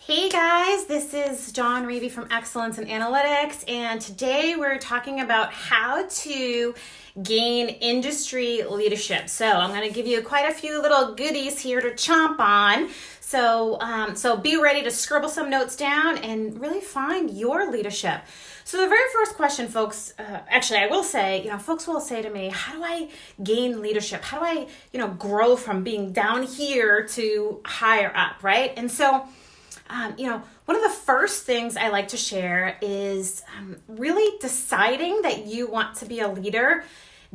Hey guys, this is Dawn Reevy from Excellence in Analytics, and today we're talking about how to gain industry leadership. So I'm going to give you quite a few little goodies here to chomp on. So be ready to scribble some notes down and really find your leadership. So the very first question, folks, I will say, folks will say to me, how do I gain leadership? How do I, grow from being down here to higher up, right? And so one of the first things I like to share is really deciding that you want to be a leader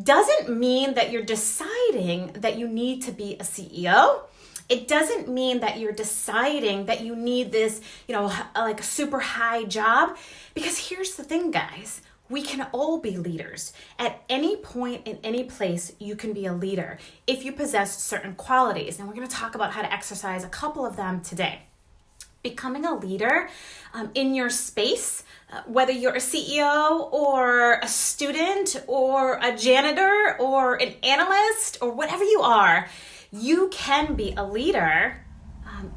doesn't mean that you're deciding that you need to be a CEO. It doesn't mean that you're deciding that you need this, like a super high job. Because here's the thing, guys. We can all be leaders. At any point in any place, you can be a leader if you possess certain qualities. And we're going to talk about how to exercise a couple of them today. Becoming a leader in your space, whether you're a CEO or a student or a janitor or an analyst or whatever you are, you can be a leader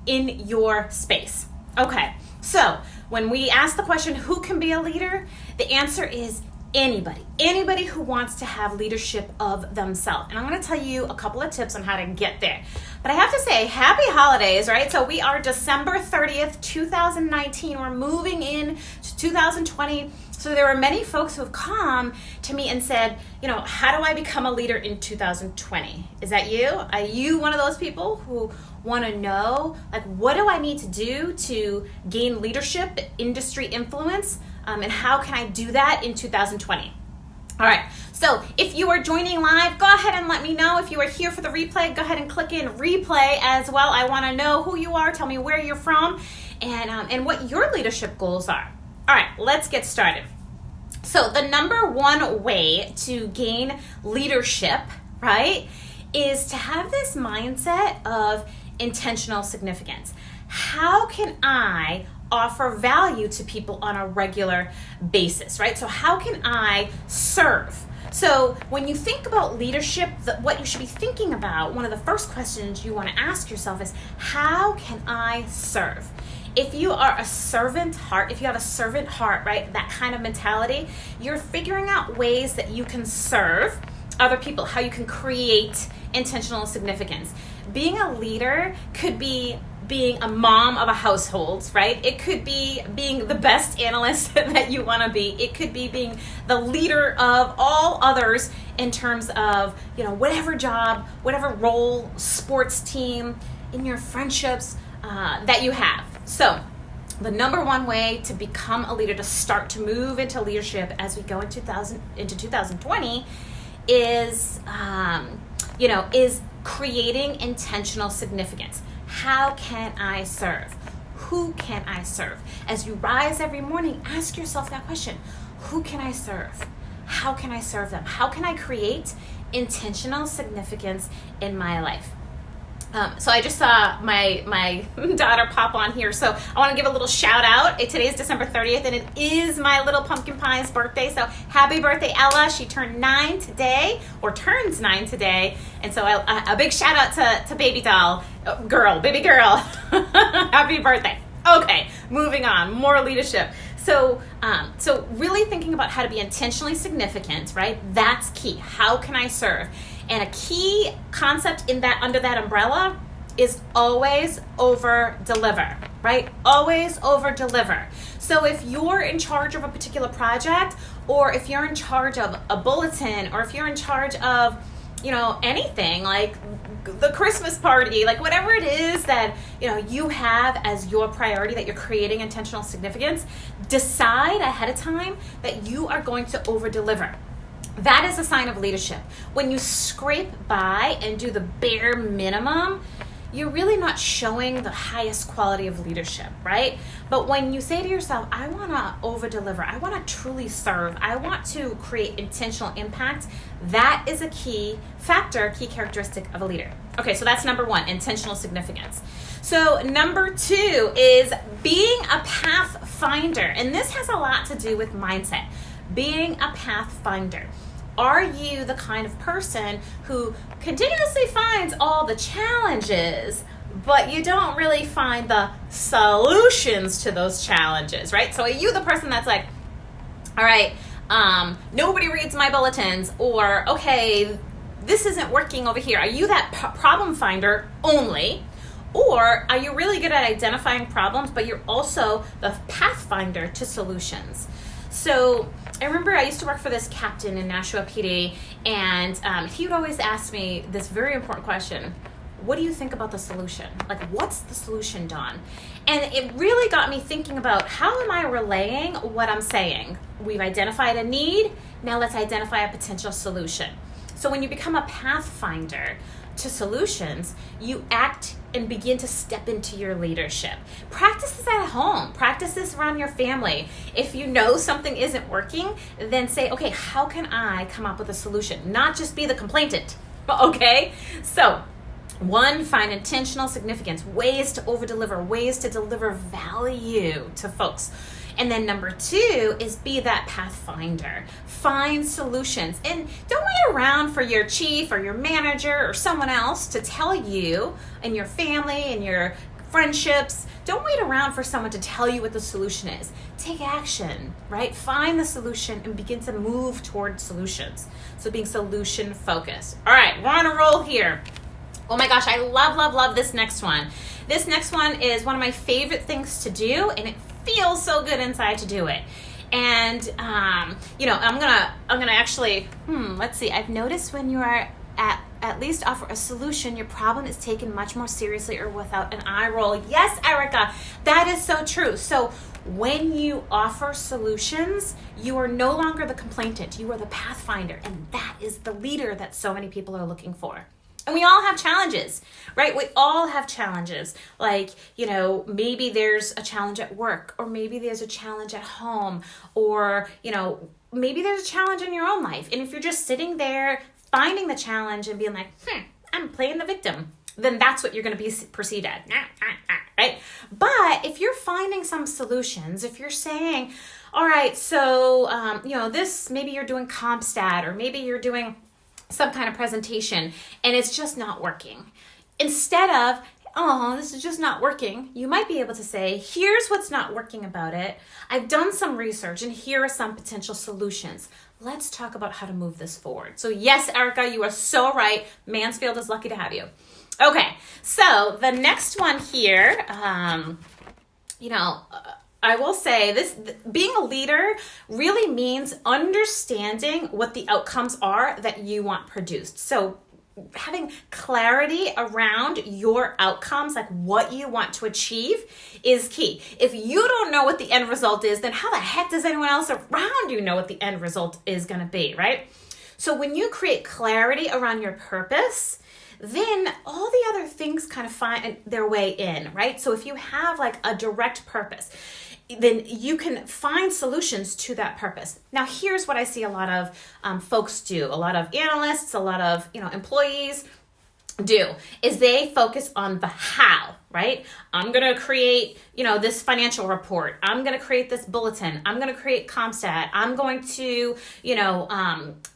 in your space. Okay, so when we ask the question, who can be a leader? The answer is anybody who wants to have leadership of themselves. And I'm going to tell you a couple of tips on how to get there. But I have to say, happy holidays, right? So we are December 30th, 2019. We're moving in to 2020. So there were many folks who have come to me and said, how do I become a leader in 2020? Is that you? Are you one of those people who want to know, what do I need to do to gain leadership, industry influence? And how can I do that in 2020? All right, so if you are joining live, go ahead and let me know. If you are here for the replay, go ahead and click in replay as well. I want to know who you are, tell me where you're from, and what your leadership goals are. All right, let's get started. So the number one way to gain leadership, right, is to have this mindset of intentional significance. How can I offer value to people on a regular basis, right? So how can I serve? So when you think about leadership, what you should be thinking about, one of the first questions you want to ask yourself is, how can I serve? If you are a servant heart, if you have a servant heart, right, that kind of mentality, you're figuring out ways that you can serve other people, how you can create intentional significance. Being a leader could be being a mom of a household, right? It could be being the best analyst that you want to be. It could be being the leader of all others in terms of, whatever job, whatever role, sports team, in your friendships that you have. So the number one way to become a leader, to start to move into leadership as we go into 2020 is, is creating intentional significance. How can I serve? Who can I serve? As you rise every morning, ask yourself that question. Who can I serve? How can I serve them? How can I create intentional significance in my life? So I just saw my daughter pop on here. So I want to give a little shout out. Today is December 30th, and it is my little pumpkin pie's birthday. So happy birthday, Ella. She turned 9 today, or turns 9 today. And so a big shout out to baby doll, baby girl. Happy birthday. Okay, moving on, more leadership. So really thinking about how to be intentionally significant, right? That's key. How can I serve? And a key concept under that umbrella is always over deliver, right? Always over deliver. So if you're in charge of a particular project, or if you're in charge of a bulletin, or if you're in charge of, anything like the Christmas party, like whatever it is that, you have as your priority, that you're creating intentional significance, decide ahead of time that you are going to over deliver. That is a sign of leadership. When you scrape by and do the bare minimum, you're really not showing the highest quality of leadership, right? But when you say to yourself, I want to over-deliver, I want to truly serve, I want to create intentional impact, that is a key characteristic of a leader. Okay, so that's number one, intentional significance. So number two is being a pathfinder. And this has a lot to do with mindset. Being a pathfinder. Are you the kind of person who continuously finds all the challenges, but you don't really find the solutions to those challenges, right? So are you the person that's like, all right, nobody reads my bulletins, or okay, this isn't working over here? Are you that problem finder only? Or are you really good at identifying problems, but you're also the pathfinder to solutions? So I remember I used to work for this captain in Nashua PD, and he would always ask me this very important question: what do you think about the solution? Like, what's the solution, Dawn? And it really got me thinking about, how am I relaying what I'm saying? We've identified a need, now let's identify a potential solution. So when you become a pathfinder to solutions, you act and begin to step into your leadership. Practice this at home. Practice this around your family. If you know something isn't working, then say, okay, how can I come up with a solution? Not just be the complainant, okay? So, one, find intentional significance, ways to over-deliver, ways to deliver value to folks. And then number two is be that pathfinder. Find solutions. And don't wait around for your chief or your manager or someone else to tell you, and your family and your friendships. Don't wait around for someone to tell you what the solution is. Take action, right? Find the solution and begin to move toward solutions. So being solution focused. All right, we're on a roll here. Oh my gosh, I love this next one. This next one is one of my favorite things to do, and it feels so good inside to do it. And I'm gonna actually, let's see. I've noticed when you are at least offer a solution, your problem is taken much more seriously or without an eye roll. Yes, Erica, that is so true. So when you offer solutions, you are no longer the complainant. You are the pathfinder, and that is the leader that so many people are looking for. And we all have challenges, right? We all have challenges. Like, maybe there's a challenge at work, or maybe there's a challenge at home, or, maybe there's a challenge in your own life. And if you're just sitting there finding the challenge and being like, I'm playing the victim, then that's what you're going to be perceived as, right? But if you're finding some solutions, if you're saying, all right, so, this, maybe you're doing CompStat, or maybe you're doing some kind of presentation and it's just not working. Instead of, this is just not working, you might be able to say, here's what's not working about it. I've done some research and here are some potential solutions. Let's talk about how to move this forward. So yes, Erica, you are so right. Mansfield is lucky to have you. Okay, so the next one here, I will say this, being a leader really means understanding what the outcomes are that you want produced. So having clarity around your outcomes, like what you want to achieve, is key. If you don't know what the end result is, then how the heck does anyone else around you know what the end result is going to be, right? So when you create clarity around your purpose, then all the other things kind of find their way in, right? So if you have like a direct purpose, then you can find solutions to that purpose. Now, here's what I see a lot of folks do, a lot of analysts, a lot of employees do, is they focus on the how, right? I'm going to create, this financial report. I'm going to create this bulletin. I'm going to create CompStat. I'm going to,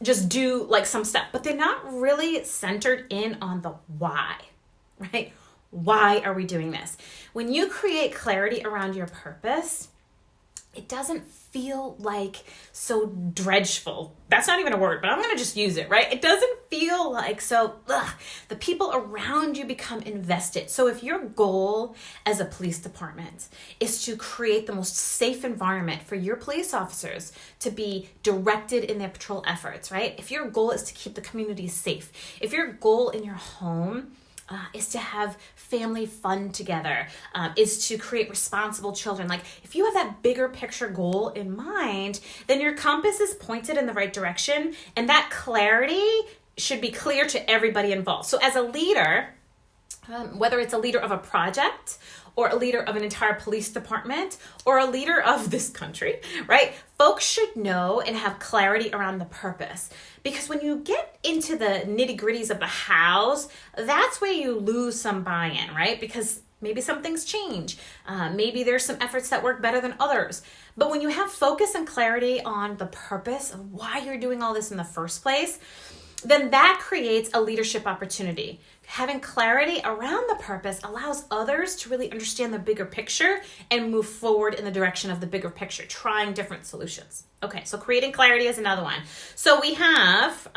just do like some stuff, but they're not really centered in on the why, right? Why are we doing this? When you create clarity around your purpose, it doesn't feel like so dredgeful. That's not even a word, but I'm going to just use it, right? It doesn't feel like the people around you become invested. So if your goal as a police department is to create the most safe environment for your police officers to be directed in their patrol efforts, right? If your goal is to keep the community safe, if your goal in your home is to have family fun together, is to create responsible children. Like if you have that bigger picture goal in mind, then your compass is pointed in the right direction, and that clarity should be clear to everybody involved. So as a leader, whether it's a leader of a project or a leader of an entire police department or a leader of this country, right? Folks should know and have clarity around the purpose. Because when you get into the nitty-gritties of the hows, that's where you lose some buy-in, right? Because maybe some things change. Maybe there's some efforts that work better than others. But when you have focus and clarity on the purpose of why you're doing all this in the first place, then that creates a leadership opportunity. having clarity around the purpose allows others to really understand the bigger picture and move forward in the direction of the bigger picture, trying different solutions. Okay, so creating clarity is another one. So we have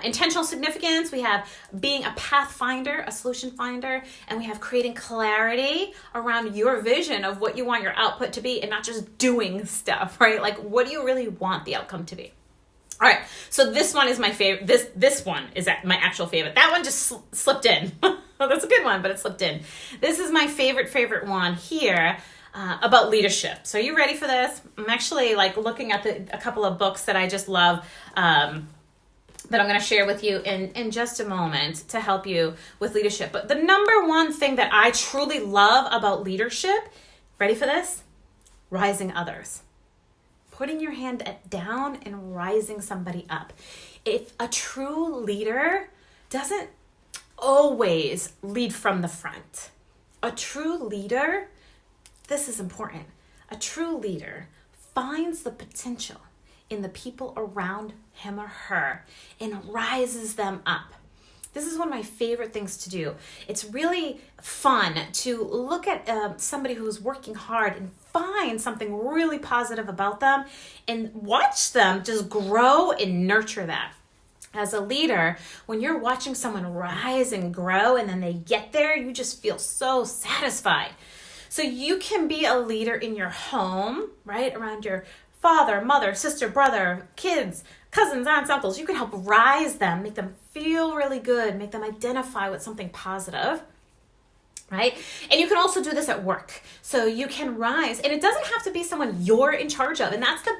intentional significance, we have being a pathfinder, a solution finder, and we have creating clarity around your vision of what you want your output to be and not just doing stuff, right? Like, what do you really want the outcome to be? All right, so this one is my favorite. This one is my actual favorite. That one just slipped in. Well, that's a good one, but it slipped in. This is my favorite one here about leadership. So are you ready for this? I'm actually like looking at a couple of books that I just love that I'm going to share with you in just a moment to help you with leadership. But the number one thing that I truly love about leadership, ready for this? Rising others. Putting your hand down and rising somebody up. If a true leader doesn't always lead from the front, a true leader, this is important, a true leader finds the potential in the people around him or her and rises them up. This is one of my favorite things to do. It's really fun to look at somebody who's working hard and find something really positive about them and watch them just grow and nurture that. As a leader, when you're watching someone rise and grow and then they get there, you just feel so satisfied. So you can be a leader in your home, right? Around your father, mother, sister, brother, kids, cousins, aunts, uncles. You can help rise them, make them feel really good, make them identify with something positive, right? And you can also do this at work. So you can rise, and it doesn't have to be someone you're in charge of. And that's the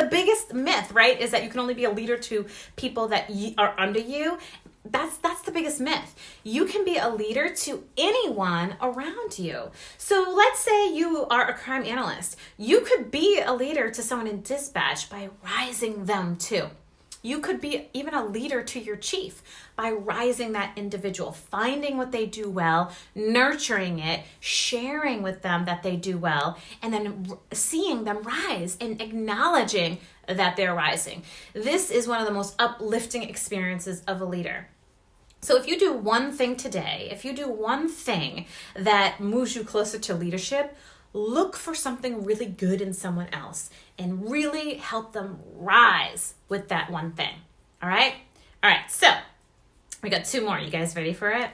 biggest myth, right? Is that you can only be a leader to people that are under you. That's the biggest myth. You can be a leader to anyone around you. So let's say you are a crime analyst. You could be a leader to someone in dispatch by rising them too. You could be even a leader to your chief by rising that individual, finding what they do well, nurturing it, sharing with them that they do well, and then seeing them rise and acknowledging that they're rising. This is one of the most uplifting experiences of a leader. So if you do one thing today, if you do one thing that moves you closer to leadership, look for something really good in someone else and really help them rise with that one thing. All right? All right, so we got two more. You guys ready for it?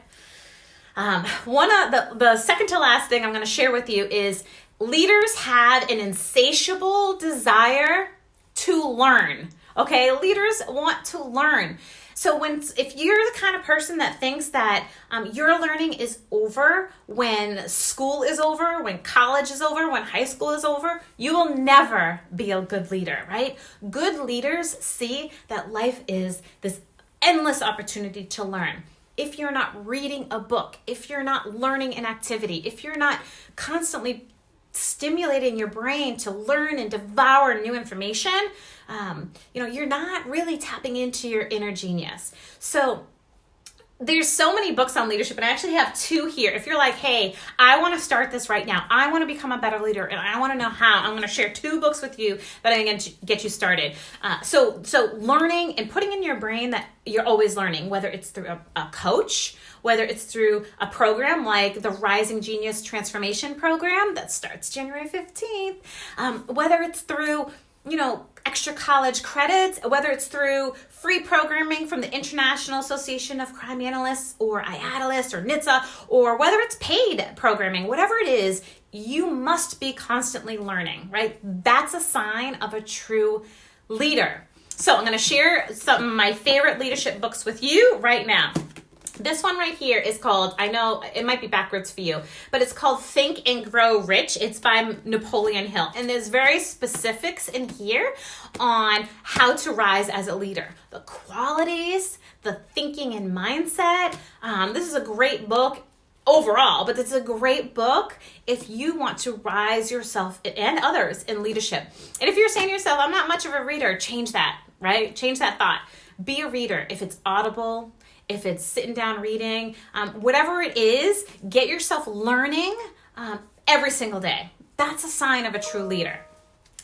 One of the second to last thing I'm going to share with you is leaders have an insatiable desire to learn. Okay, leaders want to learn. So if you're the kind of person that thinks that your learning is over when school is over, when college is over, when high school is over, you will never be a good leader, right? Good leaders see that life is this endless opportunity to learn. If you're not reading a book, if you're not learning an activity, if you're not constantly stimulating your brain to learn and devour new information, you're not really tapping into your inner genius. So there's so many books on leadership, and I actually have two here. If you're like, hey, I want to start this right now. I want to become a better leader, and I want to know how. I'm going to share two books with you that are going to get you started. So learning and putting in your brain that you're always learning, whether it's through a coach, whether it's through a program like the Rising Genius Transformation Program that starts January 15th, whether it's through extra college credits, whether it's through free programming from the International Association of Crime Analysts or IADList or NHTSA, or whether it's paid programming, whatever it is, you must be constantly learning, right? That's a sign of a true leader. So I'm going to share some of my favorite leadership books with you right now. This one right here is called, I know it might be backwards for you, but it's called Think and Grow Rich. It's by Napoleon Hill. And there's very specifics in here on how to rise as a leader. The qualities, the thinking and mindset. This is a great book overall, but it's a great book if you want to rise yourself and others in leadership. And if you're saying to yourself, I'm not much of a reader, change that, right? Change that thought. Be a reader. If it's Audible, if it's sitting down reading, whatever it is, get yourself learning every single day. That's a sign of a true leader.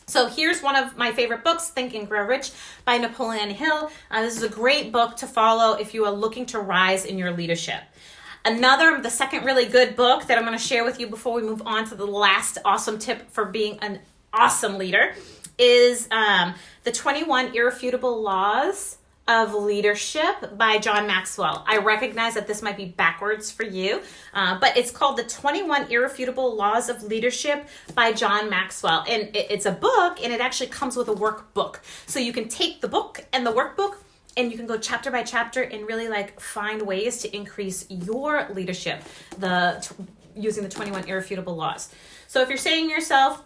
So here's one of my favorite books, Think and Grow Rich by Napoleon Hill. This is a great book to follow if you are looking to rise in your leadership. The second really good book that I'm going to share with you before we move on to the last awesome tip for being an awesome leader is The 21 Irrefutable Laws of Leadership by John Maxwell. I recognize that this might be backwards for you, but it's called The 21 Irrefutable Laws of Leadership by John Maxwell. And it's a book, and it actually comes with a workbook. So you can take the book and the workbook, and you can go chapter by chapter and really find ways to increase your leadership using the 21 Irrefutable Laws. So if you're saying to yourself,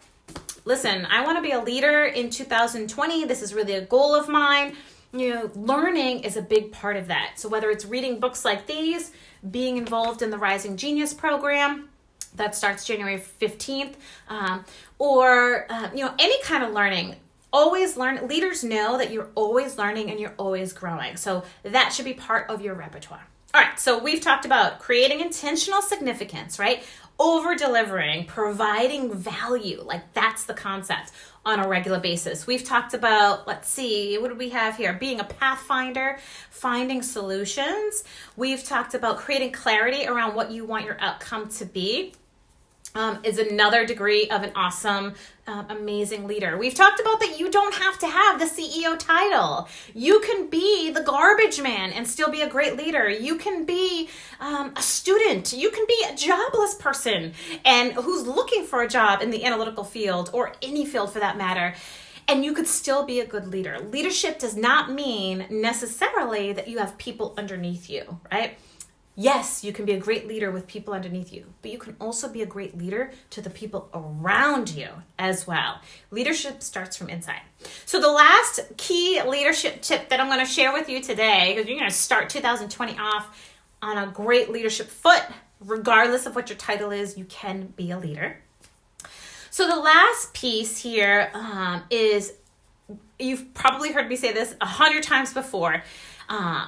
listen, I want to be a leader in 2020. This is really a goal of mine. Learning is a big part of that. So whether it's reading books like these, being involved in the Rising Genius program that starts January 15th, or any kind of learning, always learn. Leaders know that you're always learning and you're always growing. So that should be part of your repertoire. All right, so we've talked about creating intentional significance, right? Over delivering, providing value, that's the concept on a regular basis. We've talked about, what do we have here? Being a pathfinder, finding solutions. We've talked about creating clarity around what you want your outcome to be. Is another degree of an awesome, amazing leader. We've talked about that you don't have to have the CEO title. You can be the garbage man and still be a great leader. You can be a student. You can be a jobless person and who's looking for a job in the analytical field or any field for that matter. And you could still be a good leader. Leadership does not mean necessarily that you have people underneath you, right? Yes, you can be a great leader with people underneath you, but you can also be a great leader to the people around you as well. Leadership starts from inside. So the last key leadership tip that I'm going to share with you today, because you're going to start 2020 off on a great leadership foot, regardless of what your title is, you can be a leader. So the last piece here is, you've probably heard me say this 100 times before,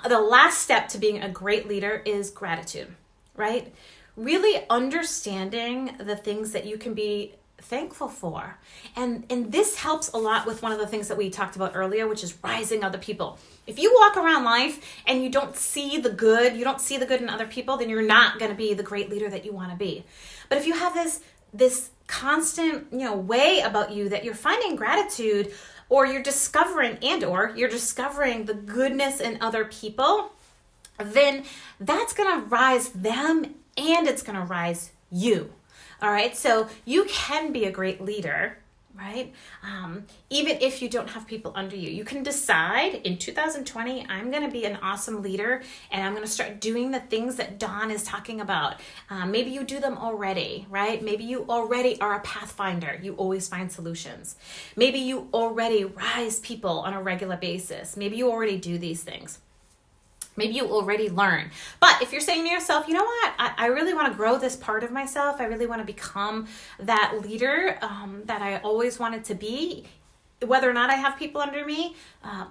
the last step to being a great leader is gratitude, right? Really understanding the things that you can be thankful for. And this helps a lot with one of the things that we talked about earlier, which is rising other people. If you walk around life and you don't see the good, in other people, then you're not going to be the great leader that you want to be. But if you have this constant, way about you that you're finding gratitude, or you're discovering the goodness in other people, then that's going to rise them and it's going to rise you. All right. So you can be a great leader, right? Even if you don't have people under you, you can decide in 2020, I'm going to be an awesome leader and I'm going to start doing the things that Dawn is talking about. Maybe you do them already, right? Maybe you already are a pathfinder. You always find solutions. Maybe you already rise people on a regular basis. Maybe you already do these things. Maybe you already learn. But if you're saying to yourself, you know what, I really want to grow this part of myself. I really want to become that leader that I always wanted to be, whether or not I have people under me,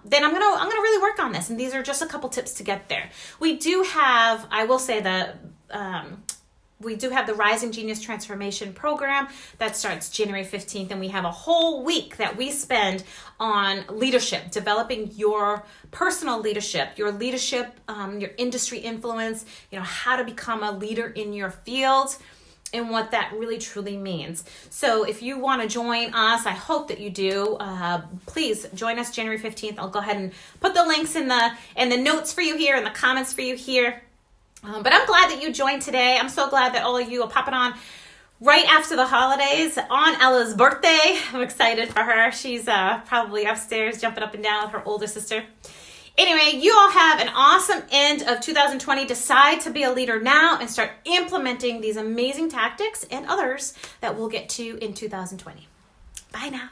then I'm gonna really work on this. And these are just a couple tips to get there. We do have, I will say that, we do have the Rising Genius Transformation Program that starts January 15th, and we have a whole week that we spend on leadership, developing your personal leadership, your industry influence, how to become a leader in your field, and what that really truly means. So if you want to join us, I hope that you do. Please join us January 15th. I'll go ahead and put the links in the notes for you here, in the comments for you here. But I'm glad that you joined today. I'm so glad that all of you are popping on right after the holidays on Ella's birthday. I'm excited for her. She's probably upstairs jumping up and down with her older sister. Anyway, you all have an awesome end of 2020. Decide to be a leader now and start implementing these amazing tactics and others that we'll get to in 2020. Bye now.